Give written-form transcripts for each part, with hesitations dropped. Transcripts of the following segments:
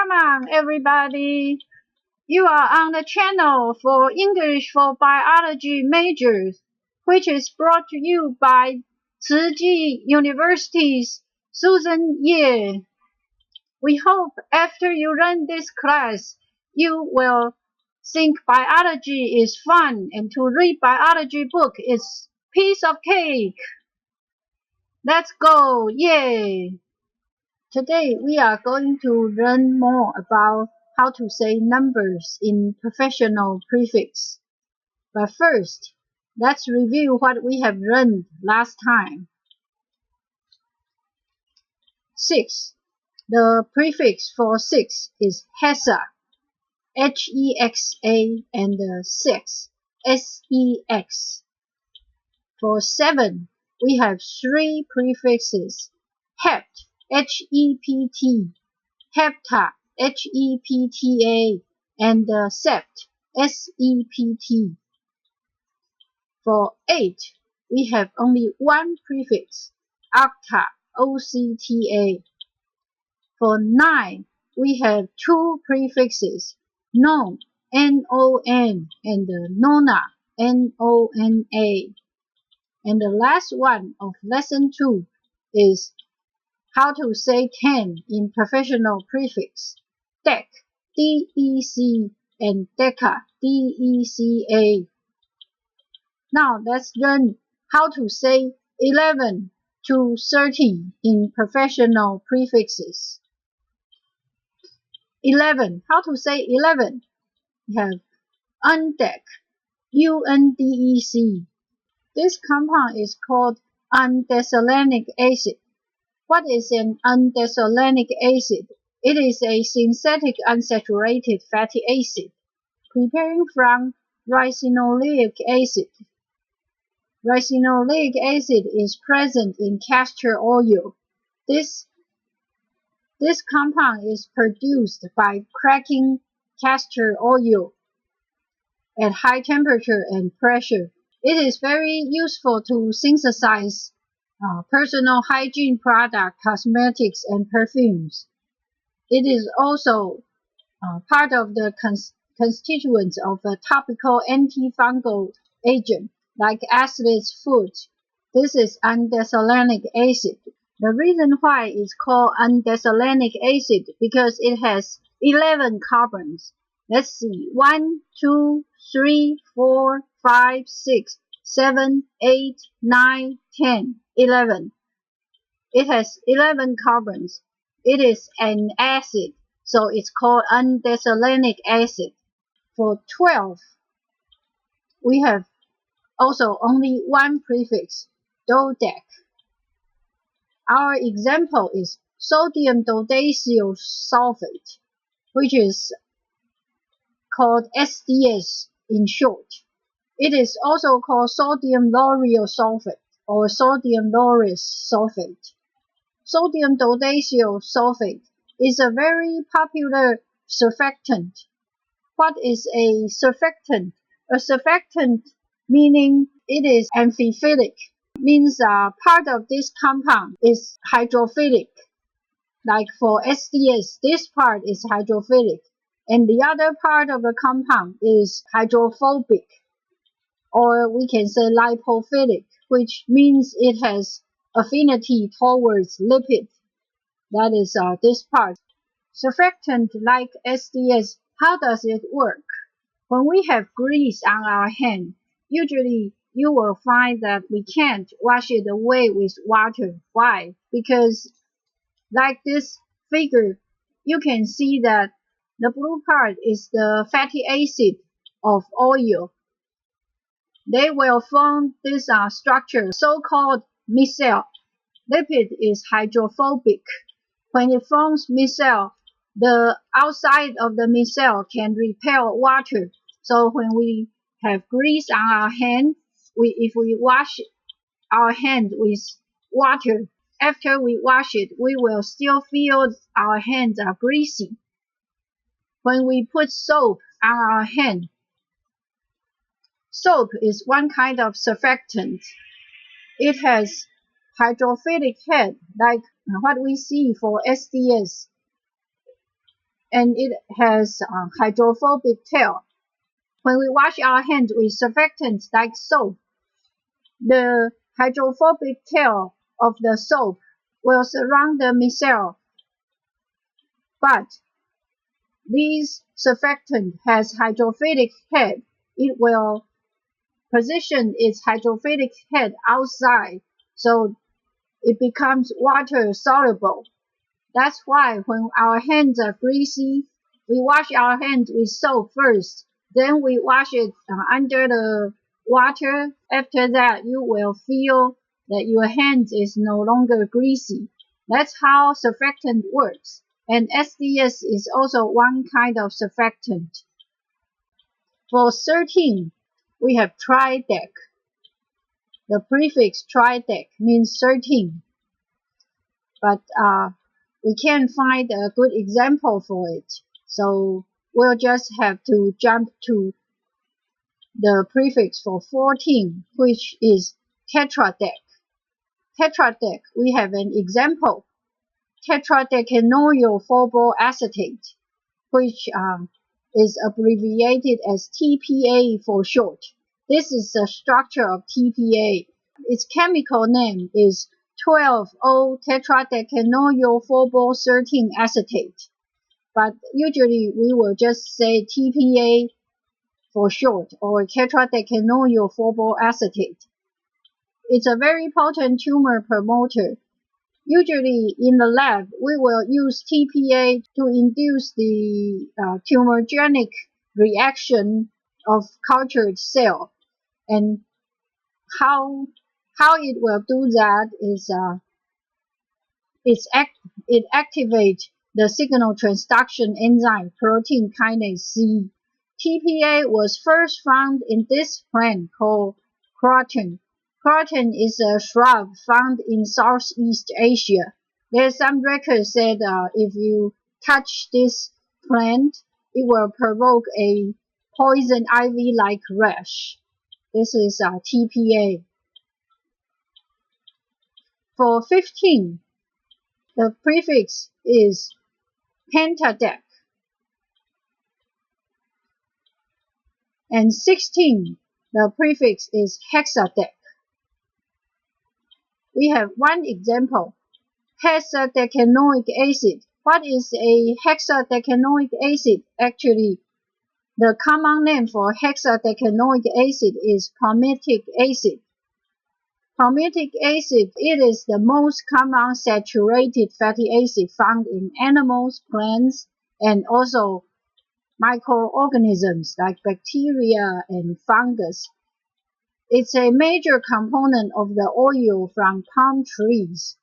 Come on, everybody. You are on the channel for English for Biology majors, which is brought to you by P&G University's Susan Ye. We hope after you learn this class, you will think biology is fun and to read biology book is piece of cake. Let's go, yay! Today we are going to learn more about how to say numbers in professional prefix. But first, let's review what we have learned last time. 6. The prefix for 6 is hexa, H-E-X-A, and 6, S-E-X. For 7, we have 3 prefixes, hept, H-E-P-T, hepta, H-E-P-T-A, and sept, S-E-P-T. For 8, we have only one prefix, octa, O-C-T-A. For 9, we have 2 prefixes, non, N-O-N, and nona, N-O-N-A. And the last one of lesson 2 is how to say 10 in professional prefix, dec, D-E-C, and deca, D-E-C-A. Now let's learn how to say 11 to 30 in professional prefixes. 11. How to say 11? We have undec, U-N-D-E-C. This compound is called undecylenic acid. What is an undecylenic acid? It is a synthetic unsaturated fatty acid, preparing from ricinoleic acid. Ricinoleic acid is present in castor oil. This compound is produced by cracking castor oil at high temperature and pressure. It is very useful to synthesize personal hygiene product, cosmetics, and perfumes. It is also part of the constituents of a topical antifungal agent like acetate food. This is undecylenic acid. The reason why it's called undecylenic acid because it has 11 carbons. Let's see, 1, 2, 3, 4, 5, 6, 7, 8, 9, 10, 11. It has 11 carbons. It is an acid, so it's called undecylenic acid. For 12, we have also only one prefix, dodec. Our example is sodium dodecyl sulfate, which is called SDS in short. It is also called sodium lauryl sulfate or sodium lauryl sulfate. Sodium dodecyl sulfate is a very popular surfactant. What is a surfactant? A surfactant meaning it is amphiphilic, means part of this compound is hydrophilic. Like for SDS, this part is hydrophilic, and the other part of the compound is hydrophobic, or we can say lipophilic, which means it has affinity towards lipid. That is this part. Surfactant like SDS, how does it work? When we have grease on our hand, usually you will find that we can't wash it away with water. Why? Because like this figure, you can see that the blue part is the fatty acid of oil. They will form this structure, so-called micelle. Lipid is hydrophobic. When it forms micelle, the outside of the micelle can repel water. So when we have grease on our hand, if we wash our hand with water, after we wash it, we will still feel our hands are greasy. When we put soap on our hand, soap is one kind of surfactant. It has hydrophilic head like what we see for SDS. and it has a hydrophobic tail. When we wash our hands with surfactants like soap, the hydrophobic tail of the soap will surround the micelle, but this surfactant has hydrophilic head. It will position its hydrophilic head outside, so it becomes water soluble. That's why when our hands are greasy, we wash our hands with soap first. Then we wash it under the water. After that, you will feel that your hands is no longer greasy. That's how surfactant works. And SDS is also one kind of surfactant. For 13, we have tridec. The prefix tridec means 13. But we can't find a good example for it. So we'll just have to jump to the prefix for 14, which is tetradec. Tetradec, we have an example. Tetradecanoyl phorbol acetate, which is abbreviated as TPA for short. This is the structure of TPA. Its chemical name is 12-O-tetradecanoyl phorbol 13 acetate. But usually we will just say TPA for short, or tetradecanoyl phorbol acetate. It's a very potent tumor promoter. Usually in the lab, we will use TPA to induce the tumorigenic reaction of cultured cell. And how it will do that is it activates the signal transduction enzyme protein kinase C. TPA was first found in this plant called croton. Croton is a shrub found in Southeast Asia. There's some records said if you touch this plant, it will provoke a poison ivy-like rash. This is TPA. For 15, the prefix is pentadec. And 16, the prefix is hexadec. We have one example, hexadecanoic acid. What is a hexadecanoic acid? Actually, the common name for hexadecanoic acid is palmitic acid. Palmitic acid, it is the most common saturated fatty acid found in animals, plants, and also microorganisms like bacteria and fungus. It's a major component of the oil from palm trees.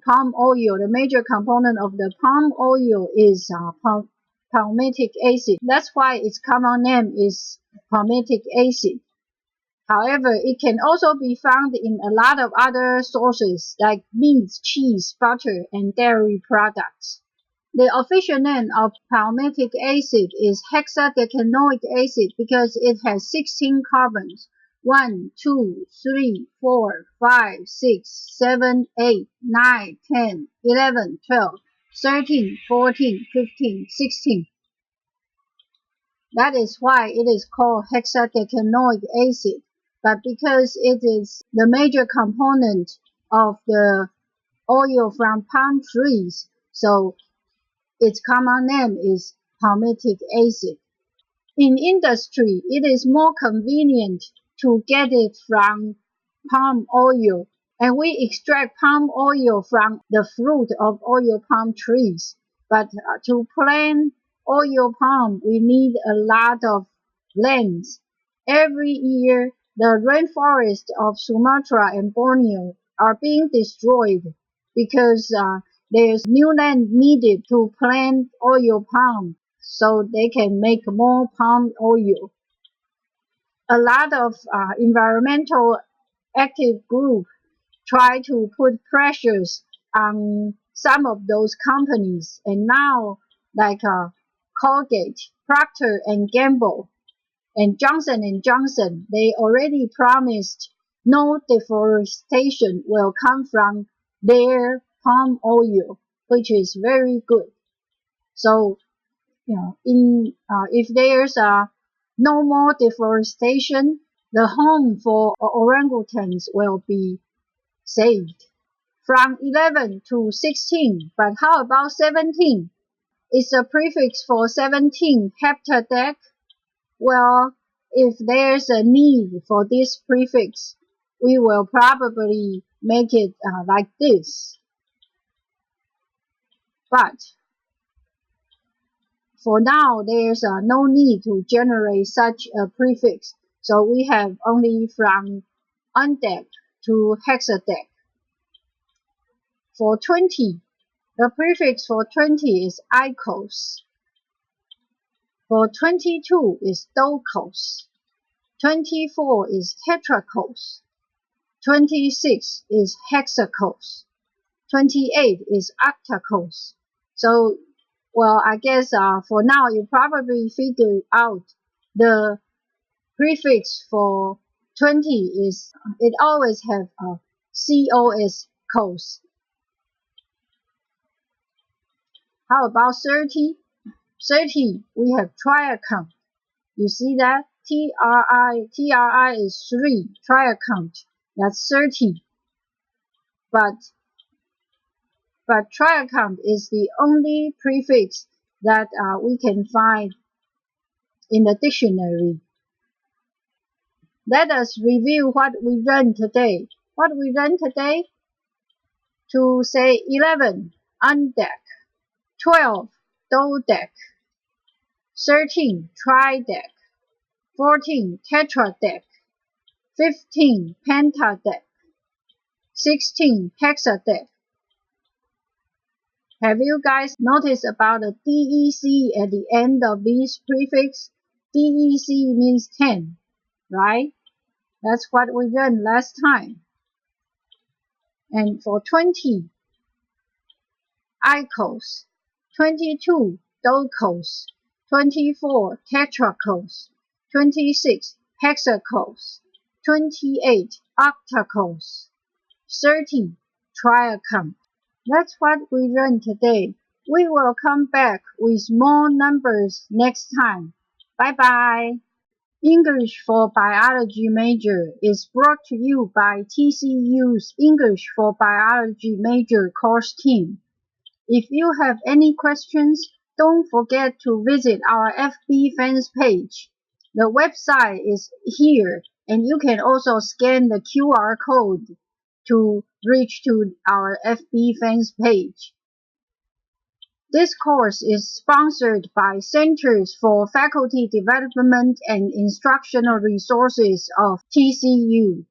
Palm oil, the major component of the palm oil is palmitic acid. That's why its common name is palmitic acid. However, it can also be found in a lot of other sources like meat, cheese, butter, and dairy products. The official name of palmitic acid is hexadecanoic acid because it has 16 carbons. 1, 2, 3, 4, 5, 6, 7, 8, 9, 10, 11, 12, 13, 14, 15, 16. That is why it is called hexadecanoic acid. But because it is the major component of the oil from palm trees, so its common name is palmitic acid. In industry, it is more convenient to get it from palm oil, and we extract palm oil from the fruit of oil palm trees. But to plant oil palm, we need a lot of land. Every year, the rainforest of Sumatra and Borneo are being destroyed because there's new land needed to plant oil palm so they can make more palm oil. A lot of environmental active groups try to put pressures on some of those companies, and now like Colgate, Procter and Gamble, and Johnson and Johnson, they already promised no deforestation will come from their palm oil, which is very good. So, if there's no more deforestation, the home for orangutans will be saved. From 11 to 16, but how about 17? Is the prefix for 17 hexadec? Well, if there's a need for this prefix, we will probably make it like this. But for now, there's no need to generate such a prefix, so we have only from undec to hexadec. For 20, the prefix for 20 is icos. For 22 is docos. 24 is tetrakos. 26 is hexacos. 28 is octacos. So, well, I guess for now you probably figured out the prefix for 20 is, it always have a COS, cos. How about 30? 30, we have triacount. You see that? TRI is 3, triacount. That's 30. But triacount is the only prefix that we can find in the dictionary. Let us review what we learned today. What we learned today? To say 11, undec. 12, dodec. 13, tridec. 14, tetradec. 15, pentadec. 16, hexadec. Have you guys noticed about the DEC at the end of these prefix? DEC means 10, right? That's what we learned last time. And for 20, icos. 22, docos. 24, tetrakos. 26, hexacos. 28, octacos. 30, triacount. That's what we learned today. We will come back with more numbers next time. Bye-bye. English for Biology Major is brought to you by TCU's English for Biology Major course team. If you have any questions, don't forget to visit our FB fans page. The website is here, and you can also scan the QR code to reach to our FB fans page. This course is sponsored by Centers for Faculty Development and Instructional Resources of TCU.